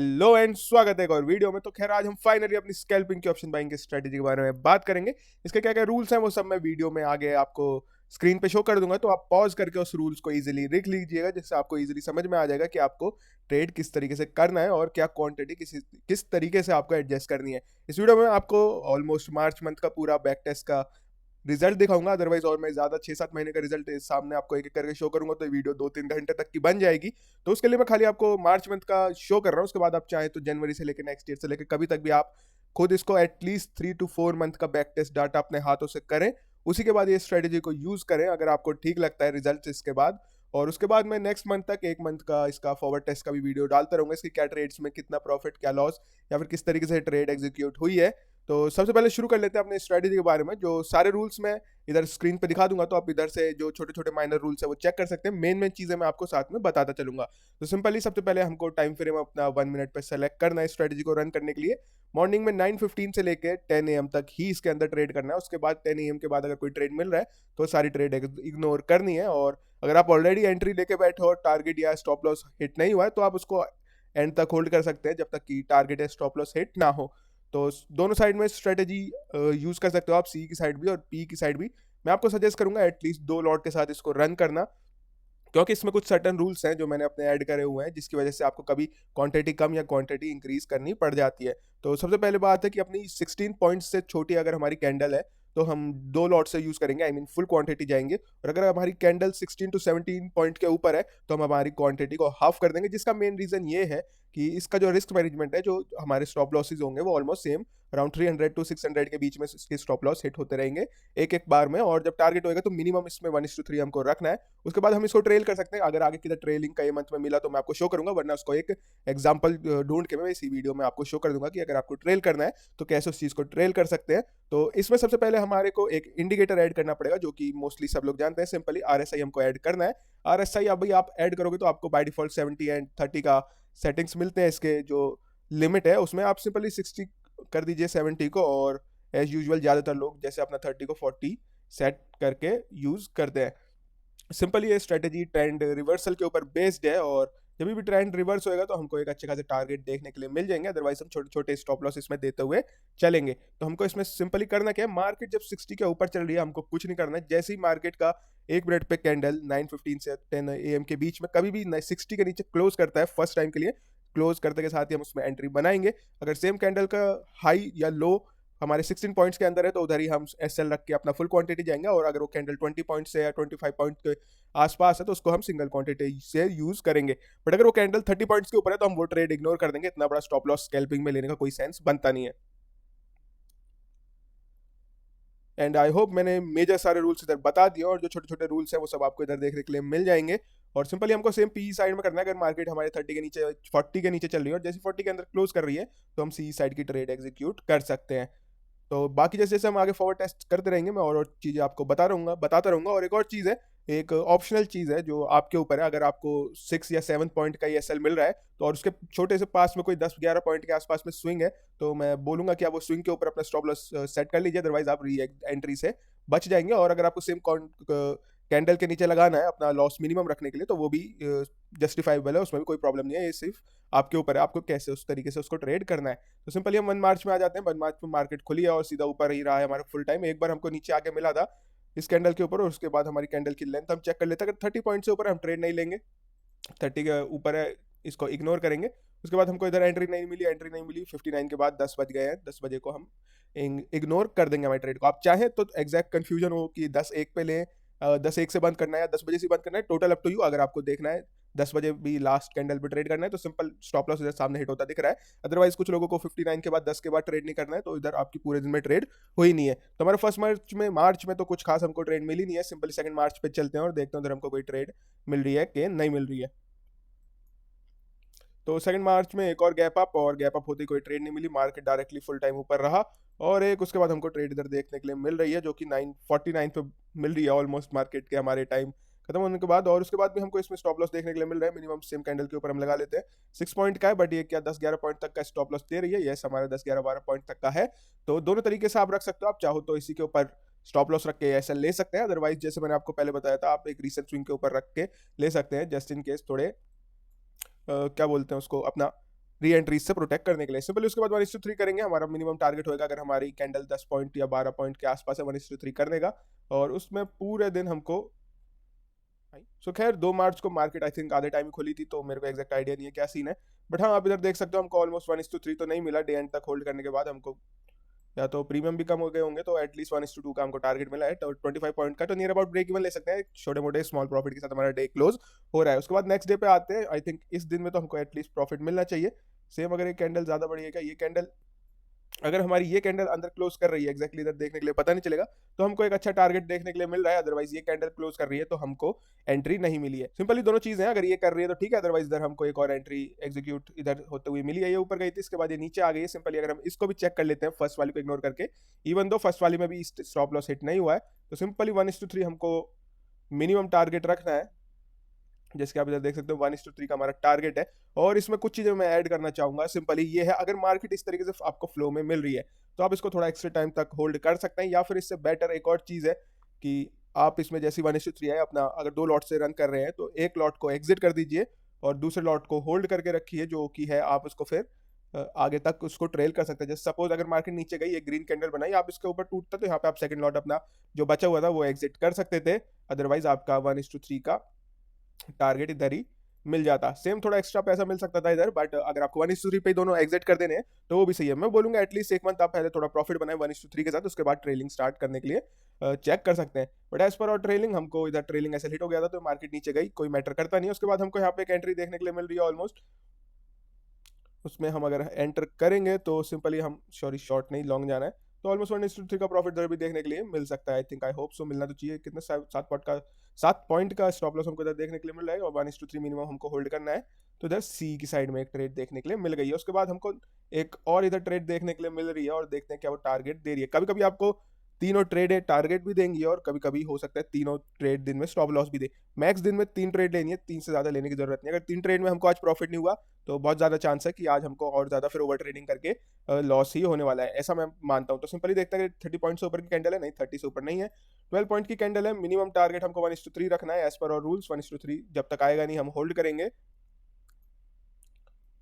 Hello and स्वागत है एक और वीडियो में। तो खैर आज हम फाइनली अपनी स्कैल्पिंग की ऑप्शन बाइंग की स्ट्रेटेजी के बारे में बात करेंगे। इसके क्या क्या रूल्स हैं वो सब मैं वीडियो में आगे आपको स्क्रीन पे शो कर दूंगा, तो आप पॉज करके उस रूल्स को इजीली लिख लीजिएगा, जिससे आपको इजीली समझ में आ जाएगा कि आपको ट्रेड किस तरीके से करना है और क्या क्वांटिटी किस तरीके से आपको एडजस्ट करनी है। इस वीडियो में आपको ऑलमोस्ट मार्च मंथ का पूरा बैक टेस्ट का रिजल्ट दिखाऊंगा, अदरवाइज और मैं ज्यादा 6-7 महीने का रिजल्ट सामने आपको एक एक करके शो करूंगा तो वीडियो 2-3 घंटे तक की बन जाएगी। तो उसके लिए मैं खाली आपको मार्च मंथ का शो कर रहा हूँ, उसके बाद आप चाहे तो जनवरी से लेकर नेक्स्ट ईयर से लेकर कभी तक भी आप खुद इसको एटलीस्ट 3 to 4 मंथ का बैक टेस्ट डाटा अपने हाथों से करें। उसी के बाद ये स्ट्रेटेजी को यूज करें अगर आपको ठीक लगता है रिजल्ट इसके बाद। और उसके बाद मैं नेक्स्ट मंथ तक 1 मंथ का इसका फॉरवर्ड टेस्ट का भी वीडियो डालता रहूंगा, इसकी क्या ट्रेड्स में कितना प्रॉफिट क्या लॉस या फिर किस तरीके से ट्रेड एग्जीक्यूट हुई है। तो सबसे पहले शुरू कर लेते हैं अपने स्ट्रेटेजी के बारे में। जो सारे रूल्स मैं इधर स्क्रीन पे दिखा दूंगा, तो आप इधर से जो छोटे छोटे माइनर रूल्स है वो चेक कर सकते हैं। मेन मेन चीजें मैं आपको साथ में बताता चलूंगा। तो सिंपली सबसे पहले हमको टाइम फ्रेम अपना 1 मिनट पे सेलेक्ट करना है स्ट्रेटेजी को रन करने के लिए। मॉर्निंग में 9:15 से लेकर 10 AM तक ही इसके अंदर ट्रेड करना है। उसके बाद 10 AM के बाद अगर कोई ट्रेड मिल रहा है तो सारी ट्रेड इग्नोर करनी है। और अगर आप ऑलरेडी एंट्री लेके बैठे हो, टारगेट या स्टॉप लॉस हिट नहीं हुआ है, तो आप उसको एंड तक होल्ड कर सकते हैं जब तक कि टारगेट या स्टॉप लॉस हिट ना हो। तो दोनों साइड में स्ट्रेटेजी यूज कर सकते हो आप, सी की साइड भी और पी की साइड भी। मैं आपको सजेस्ट करूंगा एटलीस्ट 2 लॉट के साथ इसको रन करना, क्योंकि इसमें कुछ सर्टन रूल्स हैं जो मैंने अपने ऐड करे हुए हैं, जिसकी वजह से आपको कभी क्वांटिटी कम या क्वांटिटी इंक्रीज करनी पड़ जाती है। तो सबसे पहले बात है कि अपनी 16 पॉइंट्स से छोटी अगर हमारी कैंडल है तो हम 2 लॉट से यूज करेंगे, आई मीन फुल क्वांटिटी जाएंगे। और अगर हमारी कैंडल 16 to 17 पॉइंट के ऊपर है तो हम हमारी क्वांटिटी को हाफ कर देंगे, जिसका मेन रीजन ये है कि इसका जो रिस्क मैनेजमेंट है, जो हमारे स्टॉप लॉसेज होंगे वो ऑलमोस्ट सेम अराउंड 300 to 600 के बीच में इसके स्टॉप लॉस हिट होते रहेंगे एक एक बार में। और जब टारगेट होएगा तो मिनिमम इसमें 1:3 हमको रखना है। उसके बाद हम इसको ट्रेल कर सकते हैं। अगर आगे किधर ट्रेलिंग का ये मंथ में मिला तो मैं आपको शो करूंगा, वरना उसको एक एग्जांपल ढूंढ के मैं इसी वीडियो में आपको शो कर दूंगा कि अगर आपको ट्रेल करना है तो कैसे उस चीज को ट्रेल कर सकते हैं। तो इसमें सबसे पहले हमारे को एक इंडिकेटर ऐड करना पड़ेगा, जो कि मोस्टली सब लोग जानते हैं। सिंपली RSI हमको ऐड करना है। RSI अभी आप ऐड करोगे तो आपको बाय डिफॉल्ट 70 एंड 30 का सेटिंग्स मिलते हैं। इसके जो लिमिट है उसमें आप सिंपली 60 कर दीजिए 70 को, और एज यूजुअल ज्यादातर लोग जैसे अपना 30 को 40 सेट करके यूज करते हैं। सिंपली ये स्ट्रेटेजी ट्रेंड रिवर्सल के ऊपर बेस्ड है, और जब भी ट्रेंड रिवर्स होएगा तो हमको एक अच्छे खासे टारगेट देखने के लिए मिल जाएंगे। अदरवाइज हम छोटे छोटे स्टॉप लॉस इसमें देते हुए चलेंगे। तो हमको इसमें सिंपली करना क्या है, मार्केट जब 60 के ऊपर चल रही है हमको कुछ नहीं करना है। जैसे ही मार्केट का 1 मिनट पे कैंडल 9:15 से 10 AM के बीच में कभी भी 60 के नीचे क्लोज करता है फर्स्ट टाइम के लिए, क्लोज करते के साथ ही हम उसमें एंट्री बनाएंगे। अगर सेम कैंडल का हाई या लो हमारे 16 पॉइंट्स के अंदर है तो उधर ही हम SL रख के अपना फुल क्वांटिटी जाएंगे। और अगर वो कैंडल 20 पॉइंट से या 25 पॉइंट के आसपास है तो उसको हम सिंगल क्वांटिटी से यूज करेंगे। बट अगर वो कैंडल 30 पॉइंट्स के ऊपर है तो हम वो ट्रेड इग्नोर कर देंगे। इतना बड़ा स्टॉप लॉस स्कैल्पिंग में लेने का कोई सेंस बनता नहीं है। एंड आई होप मैंने मेजर सारे रूल्स इधर बता दिए, और जो छोटे छोटे रूल्स हैं वो सब आपको इधर देखने के लिए मिल जाएंगे। और सिंपली हमको सेम पी साइड में करना है। अगर मार्केट हमारे 30 के नीचे 40 के नीचे चल रही है और जैसे 40 के अंदर क्लोज कर रही है तो हम सी साइड की ट्रेड एग्जीक्यूट कर सकते हैं। तो बाकी जैसे जैसे हम आगे फॉरवर्ड टेस्ट करते रहेंगे मैं और चीज़ें आपको बताता रहूंगा। और एक और चीज़ है, एक ऑप्शनल चीज़ है जो आपके ऊपर है। अगर आपको 6 या 7 पॉइंट का SL मिल रहा है तो और उसके छोटे से पास में कोई 10-11 पॉइंट के आसपास में स्विंग है, तो मैं बोलूंगा कि आप वो स्विंग के ऊपर अपना स्टॉप लॉस सेट कर लीजिए, अदरवाइज आप री एंट्री से बच जाएंगे। और अगर आपको सेम कैंडल के नीचे लगाना है अपना लॉस मिनिमम रखने के लिए तो वो भी जस्टिफाइबल है, उसमें भी कोई प्रॉब्लम नहीं है। ये सिर्फ आपके ऊपर है, आपको कैसे उस तरीके से उसको ट्रेड करना है। तो सिंपली हम 1 मार्च में आ जाते हैं। 1 मार्च में मार्केट खुली है और सीधा ऊपर ही रहा है हमारा फुल टाइम। एक बार हमको नीचे आके मिला था इस कैंडल के ऊपर, और उसके बाद हमारी कैंडल की लेंथ हम चेक कर लेते हैं। अगर 30 पॉइंट से ऊपर हम ट्रेड नहीं लेंगे, 30 के ऊपर है इसको इग्नोर करेंगे। उसके बाद हमको इधर एंट्री नहीं मिली 59 के बाद 10 बज गए हैं, 10 बजे को हम इग्नोर कर देंगे हमारे ट्रेड को। आप चाहें तो एग्जैक्ट कंफ्यूजन हो कि 10:01 पे लें, 10:01 से बंद करना है या 10 बजे से बंद करना है, टोटल अप टू यू। अगर आपको देखना है 10 बजे भी लास्ट कैंडल पे ट्रेड करना है तो सिंपल स्टॉप लॉस इधर सामने हिट होता दिख रहा है। अदरवाइज कुछ लोगों को 59 के बाद 10 के बाद ट्रेड नहीं करना है, तो इधर आपकी पूरे दिन में ट्रेड हुई नहीं है। तो हमारे फर्स्ट मार्च में तो कुछ खास हमको ट्रेड मिली नहीं है। सिंपली 2 मार्च पे चलते हैं और देखते हैं उधर हमको कोई ट्रेड मिल रही है कि नहीं मिल रही है। तो 2 मार्च में एक और गैप अप होती कोई ट्रेड नहीं मिली, मार्केट डायरेक्टली फुल टाइम ऊपर रहा। और एक उसके बाद हमको ट्रेड इधर देखने के लिए मिल रही है जो कि 9:49 पे मिल रही है ऑलमोस्ट मार्केट के हमारे टाइम खत्म होने के बाद। और उसके बाद भी हमको इसमें स्टॉप लॉस देखने के लिए मिल रहा है। मिनिमम सेम कैंडल के ऊपर हम लगा लेते हैं। 6 पॉइंट का है, बट ये क्या 10-11 पॉइंट तक का स्टॉप लॉस दे रही है। यस, हमारे 10-11-12 पॉइंट तक का है। तो दोनों तरीके से आप रख सकते हो। आप चाहो तो इसी के ऊपर स्टॉप लॉस रख के ऐसा ले सकते हैं, अदरवाइज जैसे मैंने आपको पहले बताया था आप एक रीसेंट स्विंग के ऊपर रख के ले सकते हैं, जस्ट इन केस थोड़े क्या बोलते हैं उसको, अपना री एंट्रीज से प्रोटेक्ट करने के लिए। सिंपली उसके बाद 1:3 करेंगे, हमारा मिनिमम टारगेट होगा अगर हमारी कैंडल 10 पॉइंट या 12 पॉइंट के आसपास है 1:3 करने का, और उसमें पूरे दिन हमको खैर 2 मार्च को मार्केट आई थिंक आधे टाइम ही खुली थी, तो मेरे को एग्जैक्ट आइडिया नहीं है क्या सीन है, बट हाँ आप इधर देख सकते हो हमको ऑलमोस्ट 1:3 तो नहीं मिला, डे एंड तक होल्ड करने के बाद हमको या तो प्रीमियम भी कम हो गए होंगे, तो एटलीस्ट 1:2 का हमको टारगेट मिला है, तो 25 पॉइंट का, तो नियर अबाउट ब्रेक इवन ले सकते हैं, छोटे मोटे स्मॉल प्रॉफिट के साथ हमारा डे क्लोज हो रहा है। उसके बाद नेक्स्ट डे पे आते हैं, आई थिंक इस दिन में तो हमको एटलीस्ट प्रॉफिट मिलना चाहिए। सेम अगर ये कैंडल ज्यादा बड़ी है क्या, ये कैंडल अगर हमारी ये कैंडल अंदर क्लोज कर रही है एग्जैक्टली इधर देखने के लिए पता नहीं चलेगा, तो हमको एक अच्छा टारगेट देखने के लिए मिल रहा है, अदरवाइज ये कैंडल क्लोज कर रही है तो हमको एंट्री नहीं मिली है। सिंपली दोनों चीजें हैं, अगर ये कर रही है तो ठीक है, अदरवाइज इधर हमको एक और एंट्री एग्जीक्यूट इधर होते हुए मिली है, ये ऊपर गई थी इसके बाद ये नीचे आ गई है। सिंपली अगर हम इसको भी चेक कर लेते हैं फर्स्ट वाली को इग्नोर करके, इवन दो फर्स्ट वाली में भी स्टॉप लॉस हिट नहीं हुआ है, तो सिंपली 1:3 हमको मिनिमम टारगेट रखना है, जैसे कि आप इधर देख सकते हो 1:3 का हमारा टारगेट है। और इसमें कुछ चीजें मैं ऐड करना चाहूंगा, सिंपली ये है अगर मार्केट इस तरीके से आपको फ्लो में मिल रही है तो आप इसको थोड़ा एक्स्ट्रा टाइम तक होल्ड कर सकते हैं, या फिर इससे बेटर एक और चीज है कि आप इसमें जैसी 1:3 है अपना अगर 2 लॉट से रन कर रहे हैं तो एक लॉट को एग्जिट कर दीजिए और दूसरे लॉट को होल्ड करके रखिए, जो कि है आप उसको फिर आगे तक उसको ट्रेल कर सकते हैं। जैसे सपोज अगर मार्केट नीचे गई, एक ग्रीन कैंडल बनाई, आप इसके ऊपर टूटता तो यहाँ पे आप सेकंड लॉट अपना जो बचा हुआ था वो एग्जिट कर सकते थे, अदरवाइज आपका 1:3 का टारगेट इधर ही मिल जाता। सेम थोड़ा एक्स्ट्रा पैसा मिल सकता था इधर, बट अगर आपको 1:3 पे दोनों एग्जिट कर देने हैं तो वो भी सही है। मैं बोलूंगा एटलीस्ट एक मंथ आप पहले थोड़ा प्रॉफिट बनाए 1:3 के साथ, उसके बाद ट्रेलिंग स्टार्ट करने के लिए चेक कर सकते हैं। बट एज पर और ट्रेलिंग हमको इधर ट्रेलिंग ऐसे हिट हो गया था तो मार्केट नीचे गई, कोई मैटर करता नहीं है। उसके बाद हमको यहाँ पे एक एंट्री देखने के लिए मिल रही है ऑलमोस्ट, उसमें हम अगर एंटर करेंगे तो सिंपली हम सॉरी शॉर्ट नहीं लॉन्ग जाना है, तो ऑलमोस्ट 1:3 का प्रॉफिट इधर भी देखने के लिए मिल सकता है। I think I hope so मिलना तो चाहिए, कितने 7 पॉइंट का स्टॉप लॉस हमको इधर देखने के लिए मिल रहा है और 1:3 मिनिमम हमको होल्ड करना है। तो इधर सी की साइड में एक ट्रेड देखने के लिए मिल गई है। उसके बाद हमको एक और इधर ट्रेड देखने के लिए मिल रही है और देखते हैं क्या वो टारगेट दे रही है। कभी कभी आपको तीनों ट्रेड टारगेट भी देंगी और कभी कभी हो सकता है तीनों ट्रेड दिन में स्टॉप लॉस भी दे। मैक्स दिन में 3 ट्रेड लेनी है, 3 से ज्यादा लेने की जरूरत नहीं है। अगर 3 ट्रेड में हमको आज प्रॉफिट नहीं हुआ तो बहुत ज्यादा चांस है कि आज हमको और ज्यादा फिर ओवर ट्रेडिंग करके लॉस ही होने वाला है, ऐसा मैं मानता हूँ। तो सिंपली देखते हैं कि 30 पॉइंट से ऊपर की कैंडल है, नहीं 30 से ऊपर नहीं है, 12 पॉइंट की कैंडल है, मिनिमम टारगेट हमको 1:3 रखना है एज पर और रूल्स। 1:3 जब तक आएगा नहीं हम होल्ड करेंगे।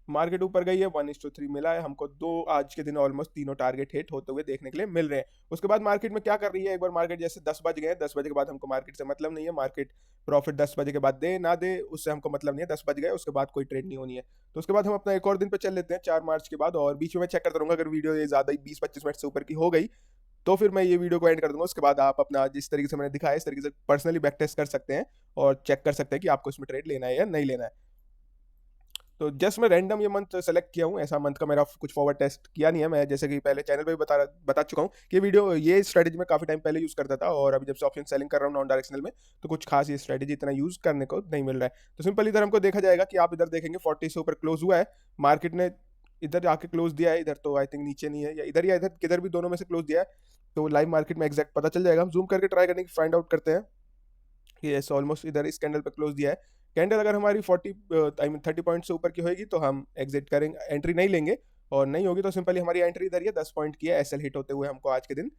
मार्केट ऊपर गई है, 1:3 मिला है हमको, दो आज के दिन ऑलमोस्ट तीनों टारगेट हिट होते हुए देखने के लिए मिल रहे हैं। उसके बाद मार्केट में क्या कर रही है, एक बार मार्केट जैसे 10 बज गए, 10 बजे के बाद हमको मार्केट से मतलब नहीं है, मार्केट प्रॉफिट 10 बजे के बाद दे ना दे उससे हमको मतलब नहीं है, 10 बज गए उसके बाद कोई ट्रेड नहीं होनी है। तो उसके बाद हम अपना एक और दिन पे चल लेते हैं 4 मार्च के बाद, और बीच में मैं चेक करता रहूंगा अगर वीडियो ये ज्यादा ही 20-25 मिनट से ऊपर की हो गई तो फिर मैं ये वीडियो को एंड कर दूंगा। उसके बाद आप अपना जिस तरीके से मैंने दिखाया इस तरीके से पर्सनली बैक टेस्ट कर सकते हैं और चेक कर सकते हैं कि आपको इसमें ट्रेड लेना है या नहीं लेना है। तो जस्ट मैं रैंडम ये मंथ सेलेक्ट किया हूँ, ऐसा मंथ का मेरा कुछ फॉरवर्ड टेस्ट किया नहीं है। मैं जैसे कि पहले चैनल पे भी बता चुका हूँ कि वीडियो ये स्ट्रेटेजी मैं काफी टाइम पहले यूज करता था, और अभी जब से ऑप्शन सेलिंग कर रहा हूँ नॉन डायरेक्शनल में तो कुछ खास ये स्ट्रेटेजी इतना यूज करने को नहीं मिल रहा है। तो सिंपल इधर हमको देखा जाएगा कि आप इधर देखेंगे 40 से ऊपर क्लोज हुआ है, मार्केट ने इधर आके क्लोज दिया है, इधर तो आई थिंक नीचे नहीं है या इधर किधर भी दोनों में से क्लोज दिया है, तो लाइव मार्केट में एग्जैक्ट पता चल जाएगा। हम जूम करके ट्राई करने की फाइंड आउट करते हैं कि ऐसे ऑलमोस्ट इधर इस कैंडल पे क्लोज दिया है। कैंडल अगर हमारी 30 पॉइंट से ऊपर की होगी तो हम एग्जिट करेंगे, एंट्री नहीं लेंगे, और नहीं होगी तो सिंपली हमारी एंट्री इधर ही है, 10 पॉइंट की है, एसएल हिट होते हुए हमको आज के दिन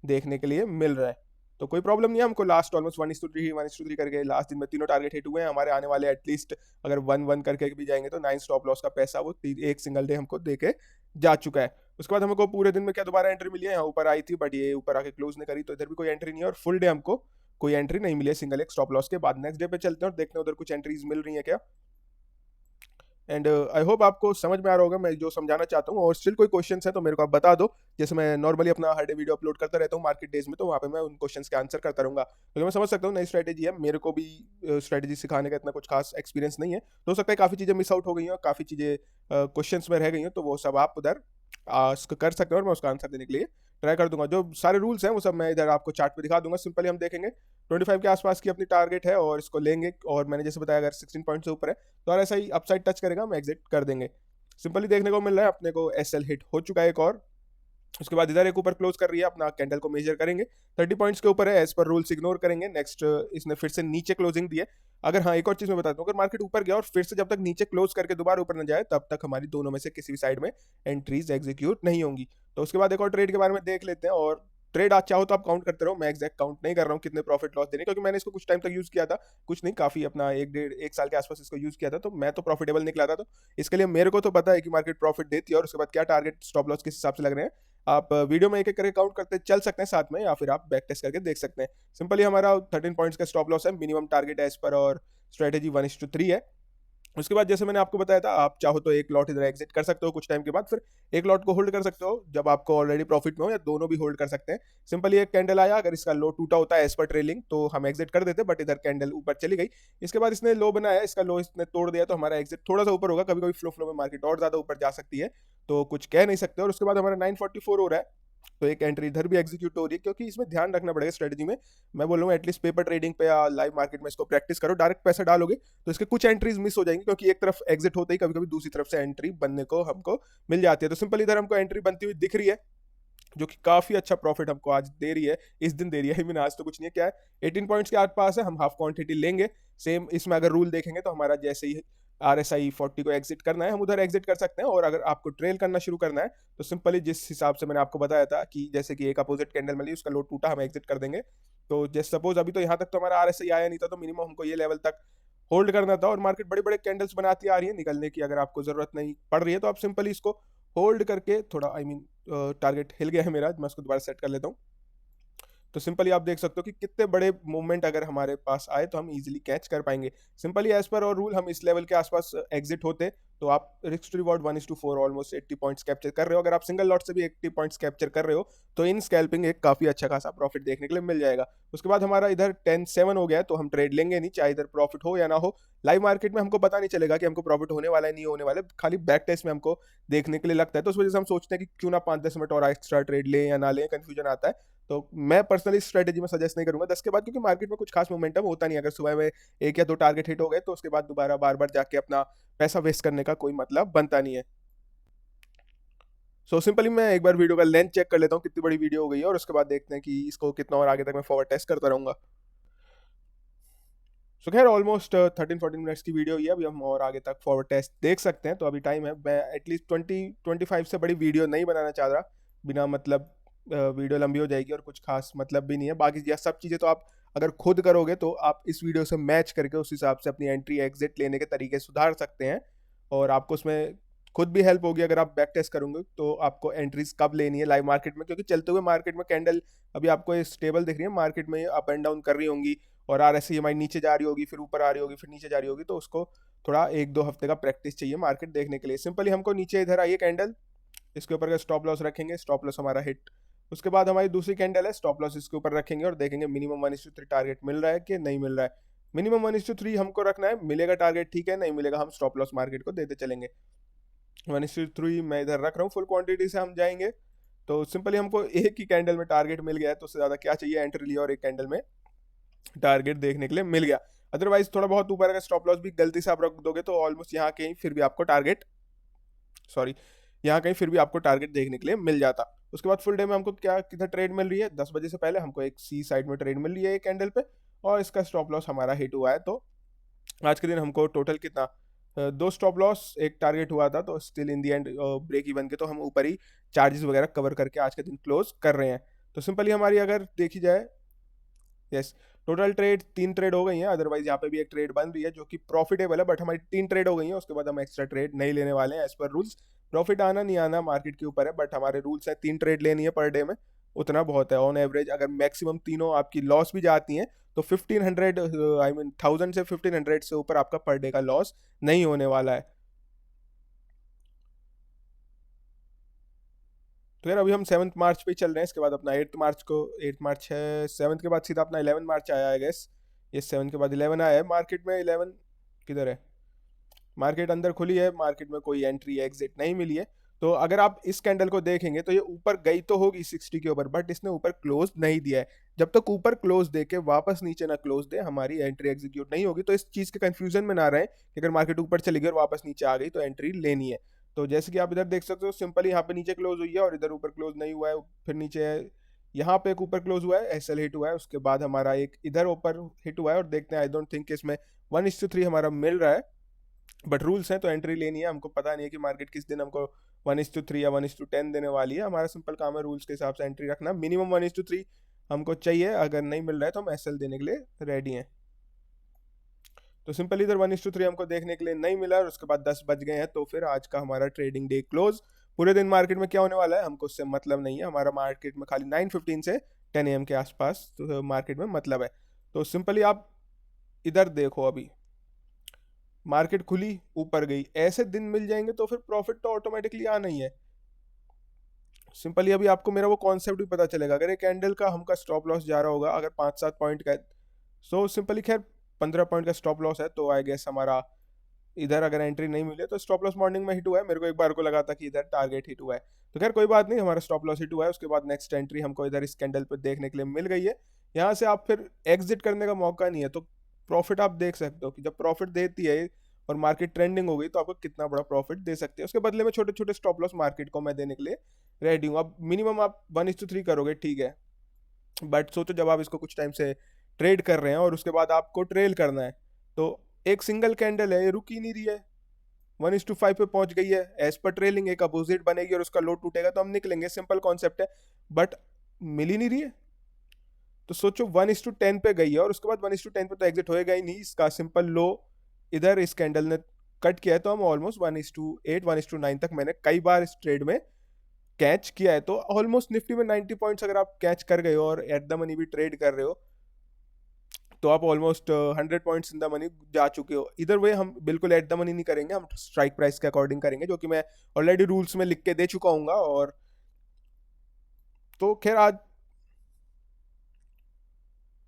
देखने के लिए मिल रहा है। तो कोई प्रॉब्लम नहीं है, हमको लास्ट ऑलमोस्ट 1:3 करके लास्ट दिन में तीनों टारगेट हिट हुए हैं हमारे। आने वाले एटलीस्ट अगर 1-1 करके भी जाएंगे तो 9 स्टॉप लॉस का पैसा वो एक सिंगल डे हमको दे के जा चुका है। उसके बाद हमको पूरे दिन में क्या दोबारा एंट्री मिली है, यहाँ ऊपर आई थी बट ये ऊपर आके क्लोज नहीं करी, तो इधर भी कोई एंट्री नहीं है, और फुल डे हमको कोई एंट्री नहीं मिली है सिंगल एक स्टॉप लॉस के बाद। नेक्स्ट डे पे चलते हैं और देखते हैं उधर कुछ एंट्रीज मिल रही है क्या। एंड आई होप आपको समझ में आ रहा होगा मैं जो समझाना चाहता हूँ, और स्टिल कोई क्वेश्चंस है तो मेरे को आप बता दो। जैसे मैं नॉर्मली अपना हर डे वीडियो अपलोड करता रहता हूँ मार्केट डेज में, तो वहाँ पे मैं उन क्वेश्चंस के आंसर करता रहूँगा, क्योंकि मैं समझ सकता हूँ नई स्ट्रैटेजी है, मेरे को भी स्ट्रैटेजी सिखाने का इतना कुछ खास एक्सपीरियंस नहीं है, तो हो सकता है काफ़ी चीज़ें मिस आउट हो गई हैं और काफ़ी चीज़ें क्वेश्चंस में रह गई हैं, तो वो सब आप उधर आस्क कर सकते हैं और मैं उसका आंसर देने के लिए ट्राई कर दूंगा। जो सारे रूल्स हैं वो सब मैं इधर आपको चार्ट पे दिखा दूंगा। सिंपली हम देखेंगे 25 के आसपास की अपनी टारगेट है और इसको लेंगे, और मैंने जैसे बताया अगर 16 पॉइंट से ऊपर है तो और ऐसा ही अपसाइड टच करेगा हम एग्जिट कर देंगे। सिंपली देखने को मिल रहा है अपने को एसएल हिट हो चुका है एक और, उसके बाद इधर एक ऊपर क्लोज कर रही है, अपना कैंडल को मेजर करेंगे 30 पॉइंट्स के ऊपर है, एज पर रूल्स इग्नोर करेंगे। नेक्स्ट इसने फिर से नीचे क्लोजिंग दी है। अगर हाँ एक और चीज मैं बताता हूँ, अगर मार्केट ऊपर गया और फिर से जब तक नीचे क्लोज करके दोबारा ऊपर न जाए तब तक हमारी दोनों में से किसी भी साइड में एंट्रीज एग्जीक्यूट नहीं होंगी। तो उसके बाद एक और ट्रेड के बारे में देख लेते हैं, और ट्रेड आज चाहो तो आप काउंट करते रहो, मैं एग्जैक्ट काउंट नहीं कर रहा हूँ कितने प्रॉफिट लॉस देने, क्योंकि मैंने इसको कुछ टाइम तक यूज़ किया था, कुछ नहीं काफ़ी अपना एक साल के आसपास इसको यूज़ किया था, तो मैं तो प्रॉफिटेबल निकला था। तो इसके लिए मेरे को तो पता है कि मार्केट प्रॉफिट देती है और उसके बाद क्या टारगेट स्टॉप लॉस किस हिसाब से लग रहे हैं। आप वीडियो में एक एक करके काउंट करते चल सकते हैं साथ में, या फिर आप बैक टेस्ट करके देख सकते हैं। सिंपली हमारा 13 पॉइंट्स का स्टॉप लॉस है, मिनिमम टारगेट एज पर और स्ट्रेटेजी 1:3 है। उसके बाद जैसे मैंने आपको बताया था, आप चाहो तो एक लॉट इधर एग्जिट कर सकते हो कुछ टाइम के बाद, फिर एक लॉट को होल्ड कर सकते हो जब आपको ऑलरेडी प्रॉफिट में हो, या दोनों भी होल्ड कर सकते हैं। सिंपली एक कैंडल आया, अगर इसका लो टूटा होता है एज पर ट्रेलिंग तो हम एग्जिट कर देते, बट इधर कैंडल ऊपर चली गई, इसके बाद इसने लो बनाया, इसका लो इसने तोड़ दिया, तो हमारा एग्जिट थोड़ा सा ऊपर होगा। कभी कभी फ्लो में मार्केट और ज्यादा ऊपर जा सकती है, तो कुछ कह नहीं सकते। और उसके बाद हमारा 944 हो रहा है, तो एक एंट्री इधर भी एग्जीक्यूट हो रही है, क्योंकि इसमें ध्यान रखना पड़ेगा स्ट्रेटजी में। मैं बोल रहा हूँ एटलीस्ट पेपर ट्रेडिंग पे या लाइव मार्केट में इसको प्रैक्टिस करो। डायरेक्ट पैसा डालोगे तो इसके कुछ एंट्रीज मिस हो जाएंगी, क्योंकि एक तरफ एग्जिट होते ही कभी कभी दूसरी तरफ से एंट्री बनने को हमको मिल जाती है। तो सिंपल इधर हमको एंट्री बनती हुई दिख रही है, जो कि काफी अच्छा प्रॉफिट हमको आज दे रही है, इस दिन दे रही है। आज तो कुछ नहीं है, क्या है 18 पॉइंट्स के आसपास है, हम हाफ क्वांटिटी लेंगे। सेम इसमें अगर रूल देखेंगे तो हमारा जैसे ही RSI 40 को एग्जिट करना है, हम उधर एग्जिट कर सकते हैं। और अगर आपको ट्रेल करना शुरू करना है तो सिंपली जिस हिसाब से मैंने आपको बताया था कि जैसे कि एक अपोजिट कैंडल मिली, उसका लो टूटा, हम एग्जिट कर देंगे। तो जैसे सपोज अभी तो यहाँ तक तो हमारा RSI आया नहीं था, तो मिनिमम हमको ये लेवल तक होल्ड करना था। और मार्केट बड़े बड़े कैंडल्स बनाती आ रही है, निकलने की अगर आपको जरूरत नहीं पड़ रही है तो आप सिंपली इसको होल्ड करके थोड़ा टारगेट हिल गया है मेरा, मैं उसको दोबारा सेट कर लेता हूँ। तो सिंपली आप देख सकते हो कि कितने बड़े मूवमेंट अगर हमारे पास आए तो हम इजीली कैच कर पाएंगे। सिंपली एज पर और रूल हम इस लेवल के आसपास एग्जिट होते तो आप risk to reward 1:4 almost 80 points capture कर रहे हो। अगर आप सिंगल लॉट से भी 80 पॉइंट्स कैप्चर कर रहे हो तो इन स्कैल्पिंग एक काफी अच्छा खासा प्रॉफिट देखने के लिए मिल जाएगा। उसके बाद हमारा इधर 10-7 हो गया है, तो हम ट्रेड लेंगे नहीं, चाहे इधर प्रॉफिट हो या ना हो। लाइव मार्केट में हमको पता नहीं चलेगा कि हमको प्रॉफिट होने वाला है नहीं होने वाला है, खाली बैक टेस्ट में हमको देखने के लिए लगता है। तो उस वजह से हम सोचते हैं कि क्यों ना 5-10 मिनट और एक्स्ट्रा ट्रेड लें या ना लें, कंफ्यूजन आता है। तो मैं पर्सनली स्ट्रेटेजी में सजेस्ट नहीं करूंगा 10 के बाद, क्योंकि मार्केट में कुछ खास मोमेंटम होता नहीं। अगर सुबह में एक या दो टारगेट हिट हो गए तो उसके बाद दोबारा बार बार जाके अपना पैसा वेस्ट करने का कोई मतलब बनता नहीं है। सो सिंपली मैं एक बार वीडियो का लेंथ चेक कर लेता हूँ कितनी बड़ी वीडियो हो गई है, और उसके बाद देखते हैं कि इसको कितना और आगे तक मैं फॉरवर्ड टेस्ट करता रहूंगा। सो खैर ऑलमोस्ट 13-14 मिनट्स की वीडियो ही है, अभी हम और आगे तक फॉरवर्ड टेस्ट देख सकते हैं। तो अभी टाइम है, मैं एटलीस्ट 20-25 से बड़ी वीडियो नहीं बनाना चाह रहा, बिना मतलब वीडियो लंबी हो जाएगी और कुछ खास मतलब भी नहीं है। बाकी यह सब चीज़ें तो आप अगर खुद करोगे तो आप इस वीडियो से मैच करके उस हिसाब से अपनी एंट्री एग्जिट लेने के तरीके सुधार सकते हैं, और आपको उसमें खुद भी हेल्प होगी। अगर आप बैक टेस्ट करोगे तो आपको एंट्रीज कब लेनी है लाइव मार्केट में, क्योंकि चलते हुए मार्केट में कैंडल अभी आपको स्टेबल दिख रही है, मार्केट में अप एंड डाउन कर रही होंगी, और RSI हमारी नीचे जा रही होगी, फिर ऊपर आ रही होगी, फिर नीचे जा रही होगी। तो उसको थोड़ा 1-2 हफ्ते का प्रैक्टिस चाहिए मार्केट देखने के लिए। सिंपली हमको नीचे इधर आइए कैंडल, इसके ऊपर का स्टॉप लॉस रखेंगे, स्टॉप लॉस हमारा हिट। उसके बाद हमारी दूसरी कैंडल है, स्टॉप लॉस इसके ऊपर रखेंगे और देखेंगे मिनिमम 1:3 टारगेट मिल रहा है कि नहीं मिल रहा है। मिनिमम 1:3 हमको रखना है, मिलेगा टारगेट ठीक है, नहीं मिलेगा हम स्टॉप लॉस मार्केट को देते चलेंगे। 1:3 मैं इधर रख रहा हूँ, फुल क्वांटिटी से हम जाएंगे। तो सिंपली हमको एक ही कैंडल में टारगेट मिल गया है, तो उससे ज़्यादा क्या चाहिए, एंट्री लिया और एक कैंडल में टारगेट देखने के लिए मिल गया। अदरवाइज थोड़ा बहुत ऊपर अगर स्टॉप लॉस भी गलती से आप रख दोगे तो ऑलमोस्ट यहाँ कहीं फिर भी आपको टारगेट यहाँ कहीं फिर भी आपको टारगेट देखने के लिए मिल जाता। उसके बाद फुल डे में हमको क्या किधर ट्रेड मिल रही है, 10 बजे से पहले हमको एक सी साइड में ट्रेड मिल रही है एक कैंडल पे, और इसका स्टॉप लॉस हमारा हिट हुआ है। तो आज के दिन हमको टोटल कितना, 2 स्टॉप लॉस एक टारगेट हुआ था, तो still in the end break even के तो हम ऊपर ही चार्जेस वगैरह कवर करके आज के दिन क्लोज कर रहे हैं। तो सिंपली हमारी अगर देखी जाए, यस, टोटल ट्रेड 3 ट्रेड हो गई हैं। अदरवाइज यहाँ पे भी एक ट्रेड बन रही है जो कि प्रॉफिटेबल है, बट हमारी 3 ट्रेड हो गई हैं। उसके बाद हम एक्स्ट्रा ट्रेड नहीं लेने वाले हैं एज पर रूल्स। प्रॉफिट आना नहीं आना मार्केट के ऊपर है, बट हमारे रूल्स हैं 3 ट्रेड लेनी है पर डे में, उतना बहुत है। ऑन एवरेज अगर मैक्सिमम तीनों आपकी लॉस भी जाती हैं तो 1500 आई मीन 1000 से 1500 से ऊपर आपका पर डे का लॉस नहीं होने वाला है। तो यार अभी हम 7 मार्च पे ही चल रहे हैं, इसके बाद अपना 8 मार्च है, 7 के बाद सीधा अपना 11 मार्च आया है गैस। ये 7 के बाद 11 आया है। मार्केट में 11 किधर है, मार्केट अंदर खुली है, मार्केट में कोई एंट्री एग्जिट नहीं मिली है। तो अगर आप इस कैंडल को देखेंगे तो ये ऊपर गई तो होगी 60 के ऊपर, बट इसने ऊपर क्लोज नहीं दिया है। जब तक ऊपर क्लोज दे के वापस नीचे ना क्लोज दे हमारी एंट्री एग्जीक्यूट नहीं होगी। तो इस चीज के कंफ्यूजन में ना रहे कि अगर मार्केट ऊपर चली गई और वापस नीचे आ गई तो एंट्री लेनी है। तो जैसे कि आप इधर देख सकते हो, सिंपली यहाँ पे नीचे क्लोज हुई है और इधर ऊपर क्लोज नहीं हुआ है, फिर नीचे है, यहाँ पे एक ऊपर क्लोज हुआ है, SL हिट हुआ है, उसके बाद हमारा एक इधर ऊपर हिट हुआ है। और देखते हैं, आई डोंट थिंक इसमें 1:3 हमारा मिल रहा है। बट रूल्स हैं तो एंट्री लेनी है। हमको पता नहीं है कि मार्केट किस दिन हमको 1:3 या 1:10 देने वाली है। हमारा सिंपल काम है रूल्स के हिसाब से एंट्री रखना। मिनिमम 1:3 हमको चाहिए, अगर नहीं मिल रहा है तो हम एसएल देने के लिए रेडी हैं। तो सिंपल इधर 1:3 हमको देखने के लिए नहीं मिला और उसके बाद 10 बज गए हैं, तो फिर आज का हमारा ट्रेडिंग डे क्लोज। पूरे दिन मार्केट में क्या होने वाला है हमको उससे मतलब नहीं है। हमारा मार्केट में खाली 9:15 से 10 AM के आसपास तो मार्केट में मतलब है। तो सिंपली आप इधर देखो, अभी मार्केट खुली ऊपर गई, ऐसे दिन मिल जाएंगे तो फिर प्रॉफिट तो ऑटोमेटिकली आना ही है। सिंपली अभी आपको मेरा वो कॉन्सेप्ट भी पता चलेगा। अगर एक कैंडल का हमका स्टॉप लॉस जा रहा होगा अगर 5-7 पॉइंट का है, सो सिंपली खैर 15 पॉइंट का स्टॉप लॉस है, तो आई गेस हमारा इधर अगर एंट्री नहीं मिले तो स्टॉप लॉस मॉर्निंग में हिट हुआ है। मेरे को एक बार को लगा था कि इधर टारगेट हिट हुआ है, तो खैर कोई बात नहीं, हमारा स्टॉप लॉस हिट हुआ है। उसके बाद नेक्स्ट एंट्री हमको इधर इस कैंडल पे देखने के लिए मिल गई है। यहाँ से आप फिर एग्जिट करने का मौका नहीं है, तो प्रॉफिट आप देख सकते हो कि जब प्रॉफिट देती है और मार्केट ट्रेंडिंग हो गई तो आपको कितना बड़ा प्रॉफिट दे सकते हैं। उसके बदले में छोटे छोटे स्टॉप लॉस मार्केट को मैं देने के लिए रेडी हूँ। अब मिनिमम आप 1:3 करोगे ठीक है, बट सोचो जब आप इसको कुछ टाइम से ट्रेड कर रहे हैं और उसके बाद आपको ट्रेल करना है, तो एक सिंगल कैंडल है, ये रुक ही नहीं रही है, 1:5 पे पहुंच गई है। एज पर ट्रेलिंग एक अपोजिट बनेगी और उसका लो टूटेगा तो हम निकलेंगे, सिंपल कॉन्सेप्ट है। बट मिल ही नहीं रही है, तो सोचो 1:10 पे गई है और उसके बाद 1:10 पे तो एग्जिट होएगा ही नहीं। इसका सिंपल लो इधर इस कैंडल ने कट किया है, तो हम ऑलमोस्ट 1:8 1:9 तक मैंने कई बार इस ट्रेड में कैच किया है। तो ऑलमोस्ट निफ्टी में 90 पॉइंट्स अगर आप कैच कर गए हो और एट द मनी भी ट्रेड कर रहे हो, तो आप almost 100 points in the money जा चुके हो। इधर वे हम बिल्कुल एट द मनी नहीं करेंगे, हम स्ट्राइक प्राइस के अकॉर्डिंग करेंगे, जो कि मैं ऑलरेडी रूल्स में लिख के दे चुका हूँ। और तो खैर आज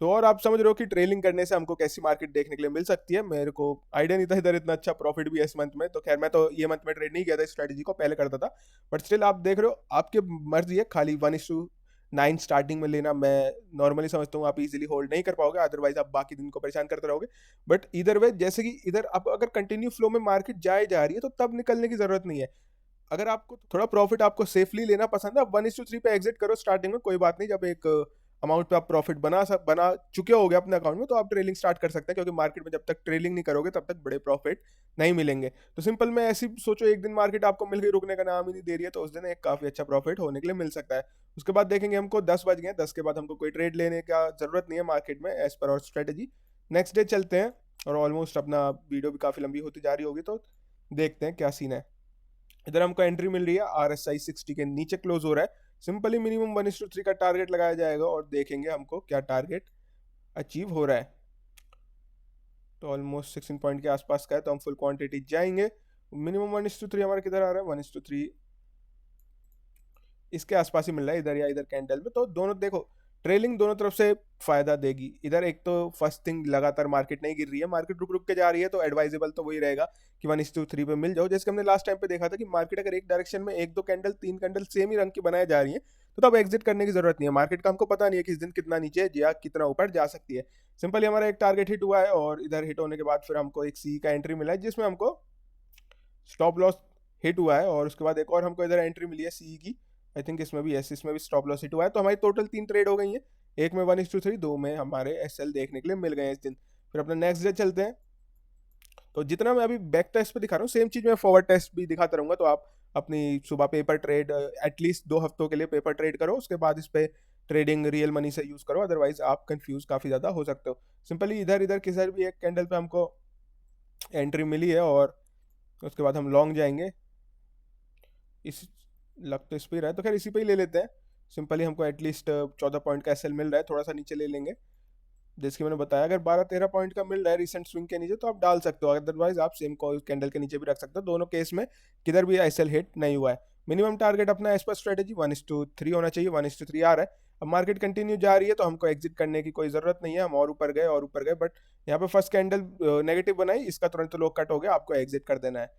तो और आप समझ रहे हो कि ट्रेलिंग करने से हमको कैसी मार्केट देखने के लिए मिल सकती है। मेरे को आइडिया नहीं था इधर इतना अच्छा प्रॉफिट भी है इस मंथ में, तो खैर मैं तो ये मंथ में ट्रेड नहीं किया था, स्ट्रेटेजी को पहले करता था। बट स्टिल आप देख रहे हो, आपकी मर्जी है। खाली 1:9 स्टार्टिंग में लेना मैं नॉर्मली समझता हूँ आप इजीली होल्ड नहीं कर पाओगे, अदरवाइज आप बाकी दिन को परेशान करते रहोगे। बट इधर वे जैसे कि इधर आप अगर कंटिन्यू फ्लो में मार्केट जाए जा रही है तो तब निकलने की जरूरत नहीं है। अगर आपको थोड़ा प्रॉफिट आपको सेफली लेना पसंद है, आप 1:3 पे एग्जिट करो स्टार्टिंग में, कोई बात नहीं। जब एक अमाउंट पे आप प्रॉफिट बना चुके होगे अपने अकाउंट में, तो आप ट्रेलिंग स्टार्ट कर सकते हैं, क्योंकि मार्केट में जब तक ट्रेलिंग नहीं करोगे तब तक बड़े प्रॉफिट नहीं मिलेंगे। तो सिंपल में ऐसी सोचो, एक दिन मार्केट आपको मिल गई, रुकने का नाम ही नहीं दे रही है, तो उस दिन एक काफी अच्छा प्रॉफिट होने के लिए मिल सकता है। उसके बाद देखेंगे, हमको 10 बज गए, 10 के बाद हमको कोई ट्रेड लेने का जरूरत नहीं है मार्केट में एज पर और स्ट्रेटेजी। नेक्स्ट डे चलते हैं और ऑलमोस्ट अपना वीडियो भी काफी लंबी होती जा रही होगी, तो देखते हैं क्या सीन है। इधर हमको एंट्री मिल रही है, RSI 60 के नीचे क्लोज हो रहा है। सिंपली मिनिमम 1:3 का टारगेट लगाया जाएगा और देखेंगे हमको क्या टारगेट अचीव हो रहा है। तो ऑलमोस्ट 16 पॉइंट के आसपास का है, तो हम फुल क्वांटिटी जाएंगे। मिनिमम 1:3 हमारा किधर आ रहा है, 1:3 इसके आसपास ही मिल रहा है, इधर या इधर कैंडल में। तो दोनों देखो, ट्रेलिंग दोनों तरफ से फायदा देगी। इधर एक तो फर्स्ट थिंग, लगातार मार्केट नहीं गिर रही है, मार्केट रुक रुक के जा रही है, तो एडवाइजेबल तो वही रहेगा कि 1:3 पे मिल जाओ। जैसे हमने लास्ट टाइम पे देखा था कि मार्केट अगर एक डायरेक्शन में एक दो कैंडल तीन कैंडल सेम ही रंग की बनाए जा रही है, तो तब एग्जिट करने की जरूरत नहीं है। मार्केट का हमको पता नहीं है कि इस दिन कितना नीचे या कितना ऊपर जा सकती है। सिंपली हमारा एक टारगेट हिट हुआ है और इधर हिट होने के बाद फिर हमको एक सी का एंट्री मिला है, जिसमें हमको स्टॉप लॉस हिट हुआ है। और उसके बाद एक और हमको इधर एंट्री मिली है सी की, आई थिंक इसमें भी एस, इसमें भी स्टॉप लॉस हिट हुआ है। तो हमारी टोटल 3 ट्रेड हो गई है, एक में 1:3, दो में हमारे एसएल देखने के लिए मिल गए हैं इस दिन। फिर अपना नेक्स्ट डे चलते हैं। तो जितना मैं अभी बैक टेस्ट पे दिखा रहा हूँ, सेम चीज मैं फॉरवर्ड टेस्ट भी दिखाता रहूंगा। तो आप अपनी सुबह पेपर ट्रेड एटलीस्ट 2 हफ्तों के लिए पेपर ट्रेड करो, उसके बाद इस पे ट्रेडिंग रियल मनी से यूज करो, अदरवाइज आप कंफ्यूज काफी ज्यादा हो सकते हो। सिंपली इधर इधर किसी भी एक कैंडल पे हमको एंट्री मिली है और उसके बाद हम लॉन्ग जाएंगे। इस लग तो इस पे ही रहा है, तो खैर इसी पे ही ले लेते हैं। सिंपली हमको एटलीस्ट 14 पॉइंट का एसएल मिल रहा है, थोड़ा सा नीचे ले लेंगे। जैसे कि मैंने बताया, अगर 12-13 पॉइंट का मिल रहा है रिसेंट स्विंग के नीचे, तो आप डाल सकते हो, अदरवाइज आप सेम कैंडल के नीचे भी रख सकते हो। दोनों केस में किधर भी एसएल हिट नहीं हुआ है। मिनिमम टारगेट अपना एज पर स्ट्रेटेजी 1:3 होना चाहिए, 1:3 आ रहा है। अब मार्केट कंटिन्यू जा रही है तो हमको एग्जिट करने की कोई जरूरत नहीं है, हम और ऊपर गए और ऊपर गए, बट यहाँ पे फर्स्ट कैंडल नेगेटिव बनाई, इसका तुरंत लो कट हो गया, आपको एग्जिट कर देना है।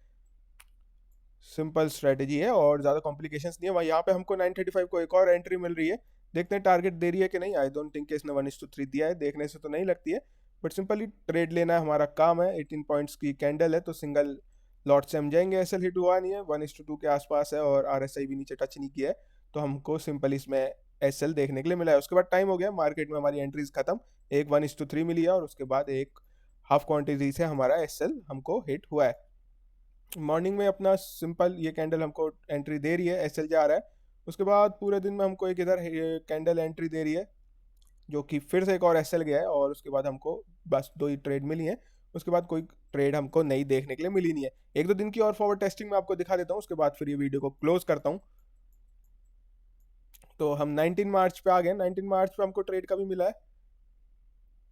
सिंपल स्ट्रेटेजी है और ज़्यादा कॉम्प्लिकेशंस नहीं है। वहाँ यहाँ पे हमको 9:35 को एक और एंट्री मिल रही है, देखते हैं टारगेट दे रही है कि नहीं। आई डोंट थिंक इसने 1:3 दिया है, देखने से तो नहीं लगती है, बट सिंपली ट्रेड लेना है हमारा काम है। 18 पॉइंट्स की कैंडल है, तो सिंगल लॉट से हम जाएंगे। एसएल हिट हुआ नहीं है, 1:2 के आसपास है और RSI भी नीचे टच नहीं किया है, तो हमको सिंपल इसमें एसएल देखने के लिए मिला है। उसके बाद टाइम हो गया, मार्केट में हमारी एंट्रीज खत्म, एक 1:3 मिली है और उसके बाद एक हाफ क्वांटिटी से हमारा एसएल हमको हिट हुआ है। मॉर्निंग में अपना सिंपल ये कैंडल हमको एंट्री दे रही है, एसएल जा रहा है। उसके बाद पूरे दिन में हमको एक इधर कैंडल एंट्री दे रही है जो कि फिर से एक और एसएल गया है, और उसके बाद हमको बस 2 ही ट्रेड मिली हैं। उसके बाद कोई ट्रेड हमको नई देखने के लिए मिली नहीं है। 1-2 दिन की और फॉरवर्ड टेस्टिंग में आपको दिखा देता हूँ, उसके बाद फिर ये वीडियो को क्लोज करता हूँ। तो हम 19 मार्च पे आ गए। 19 मार्च पे हमको ट्रेड का भी मिला है।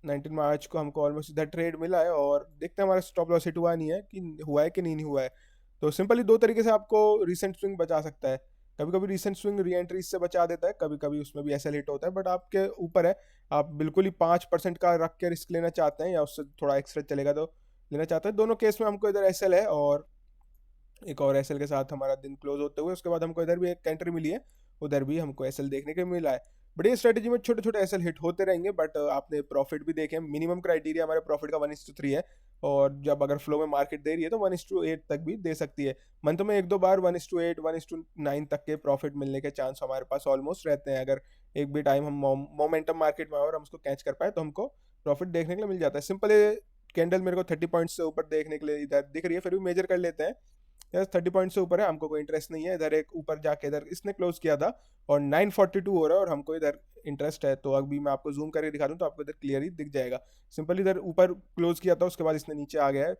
19 मार्च को हमको ऑलमोस्ट इधर ट्रेड मिला है, और देखते हैं हमारा स्टॉप लॉस हिट हुआ नहीं है कि हुआ है कि नहीं हुआ है। तो सिंपली 2 तरीके से आपको रीसेंट स्विंग बचा सकता है। कभी कभी रीसेंट स्विंग री एंट्री से बचा देता है, कभी कभी उसमें भी एसएल हिट होता है, बट आपके ऊपर है। आप बिल्कुल ही 5% का रख के रिस्क लेना चाहते हैं या उससे थोड़ा एक्स्ट्रा चलेगा तो लेना चाहते हैं। दोनों केस में हमको इधर एसएल है, और एक और एसएल के साथ हमारा दिन क्लोज होते हुए उसके बाद हमको इधर भी एक एंट्री मिली है, उधर भी हमको एसएल देखने को मिला है। बट ये स्ट्रेटेजी में छोटे छोटे एसएल हिट होते रहेंगे, बट आपने प्रॉफिट भी देखे। मिनिमम क्राइटेरिया हमारे प्रॉफिट का 1:3 है, और जब अगर फ्लो में मार्केट दे रही है तो 1:8 तक भी दे सकती है। मंथ में 1-2 बार 1:8 1:9 तक के प्रॉफिट मिलने के चांस हमारे पास ऑलमोस्ट रहते हैं। अगर एक भी टाइम हम मोमेंटम मार्केट में और हम उसको कैच कर पाए तो हमको प्रॉफिट देखने के लिए मिल जाता है। सिंपल कैंडल मेरे को 30 पॉइंट्स से ऊपर देखने के लिए इधर दिख रही है, फिर भी मेजर कर लेते हैं। यस, 30 पॉइंट से ऊपर है, हमको कोई इंटरेस्ट नहीं है। इधर एक ऊपर जाके इधर इसने क्लोज किया था और 942 हो रहा है, और हमको इधर इंटरेस्ट है। तो अभी मैं आपको जूम करके दिखा दूं तो आपको इधर क्लियरली दिख जाएगा। सिंपल इधर ऊपर क्लोज किया था, उसके बाद इसने नीचे आ गया है।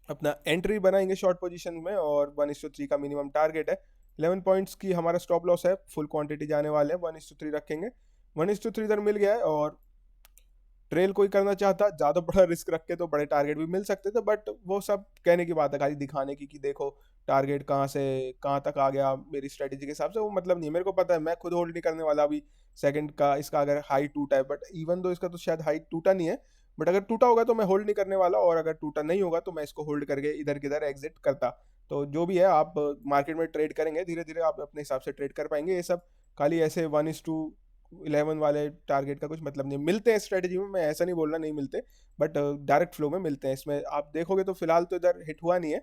अपना एंट्री बनाएंगे शॉर्ट पोजीशन में, और 1:3 का मिनिमम टारगेट है। 11 पॉइंट्स की हमारा स्टॉप लॉस है, फुल क्वांटिटी जाने वाले हैं। 1:3 रखेंगे, 1:3 इधर मिल गया है। और ट्रेल कोई करना चाहता ज़्यादा बड़ा रिस्क रख के तो बड़े टारगेट भी मिल सकते थे, बट वो सब कहने की बात है, खाली दिखाने की कि देखो टारगेट कहाँ से कहाँ तक आ गया मेरी स्ट्रेटेजी के हिसाब से। वो मतलब नहीं है, मेरे को पता है, मैं खुद होल्ड नहीं करने वाला अभी सेकंड का। इसका अगर हाई टूटा है, बट इवन दो इसका तो शायद हाई टूटा नहीं है, बट अगर टूटा होगा तो मैं होल्ड नहीं करने वाला, और अगर टूटा नहीं होगा तो मैं इसको होल्ड करके इधर किधर एग्जिट करता। तो जो भी है, आप मार्केट में ट्रेड करेंगे धीरे धीरे, आप अपने हिसाब से ट्रेड कर पाएंगे। ये सब खाली ऐसे 1:11 वाले टारगेट का कुछ मतलब नहीं। मिलते हैं स्ट्रेटेजी में, मैं ऐसा नहीं बोल रहा नहीं मिलते, बट डायरेक्ट फ्लो में मिलते हैं। इसमें आप देखोगे तो फिलहाल तो इधर हिट हुआ नहीं है,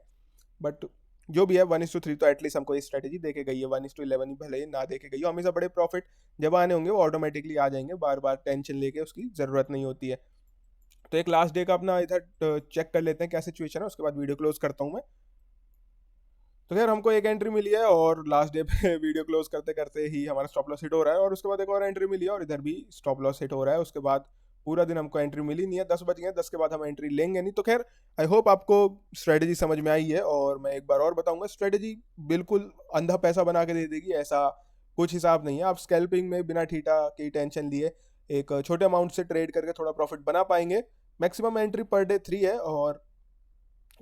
बट जो भी है 1:3 तो एटलीस्ट हमको ये स्ट्रेटेजी देके गई है। 1:11 ही भले ही ना देके गई हो, हमेशा बड़े प्रॉफिट जब आने होंगे वो ऑटोमेटिकली आ जाएंगे, बार बार टेंशन लेके उसकी ज़रूरत नहीं होती है। तो एक लास्ट डे का अपना इधर चेक कर लेते हैं क्या सिचुएशन है, उसके बाद वीडियो क्लोज करता हूँ मैं। तो खैर हमको एक एंट्री मिली है, और लास्ट डे पे वीडियो क्लोज करते करते ही हमारा स्टॉप लॉस हिट हो रहा है, और उसके बाद एक और एंट्री मिली है, और इधर भी स्टॉप लॉस हिट हो रहा है। उसके बाद पूरा दिन हमको एंट्री मिली नहीं है। 10 बज गए, 10 के बाद हम एंट्री लेंगे नहीं। तो खैर आई होप आपको स्ट्रेटेजी समझ में आई है, और मैं एक बार और बताऊंगा, स्ट्रेटेजी बिल्कुल अंधा पैसा बना के दे देगी ऐसा कुछ हिसाब नहीं है। आप स्कैल्पिंग में बिना ठीटा की टेंशन लिए एक छोटे अमाउंट से ट्रेड करके थोड़ा प्रॉफिट बना पाएंगे। मैक्सिमम एंट्री पर डे 3 है, और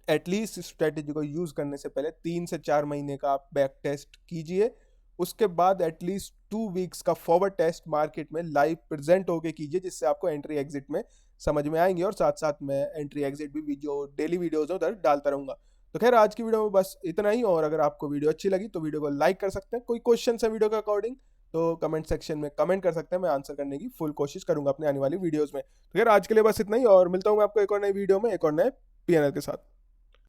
एटलीस्ट इस स्ट्रेटेजी को यूज करने से पहले 3 से 4 महीने का आप बैक टेस्ट कीजिए। उसके बाद एटलीस्ट 2 वीक्स का फॉरवर्ड टेस्ट मार्केट में लाइव प्रेजेंट होके कीजिए, जिससे आपको एंट्री एग्जिट में समझ में आएंगे। और साथ साथ मैं एंट्री एग्जिट भी वीडियो डेली वीडियोज उधर डालता रहूंगा। तो खैर आज की वीडियो में बस इतना ही, और अगर आपको वीडियो अच्छी लगी तो वीडियो को लाइक कर सकते हैं। कोई क्वेश्चन है वीडियो के अकॉर्डिंग तो कमेंट सेक्शन में कमेंट कर सकते हैं, मैं आंसर करने की फुल कोशिश करूंगा अपने आने वाली वीडियोस में। तो खैर आज के लिए बस इतना ही, और मिलता हूँ मैं आपको एक और नई वीडियो में एक और नए पीएनएल के साथ।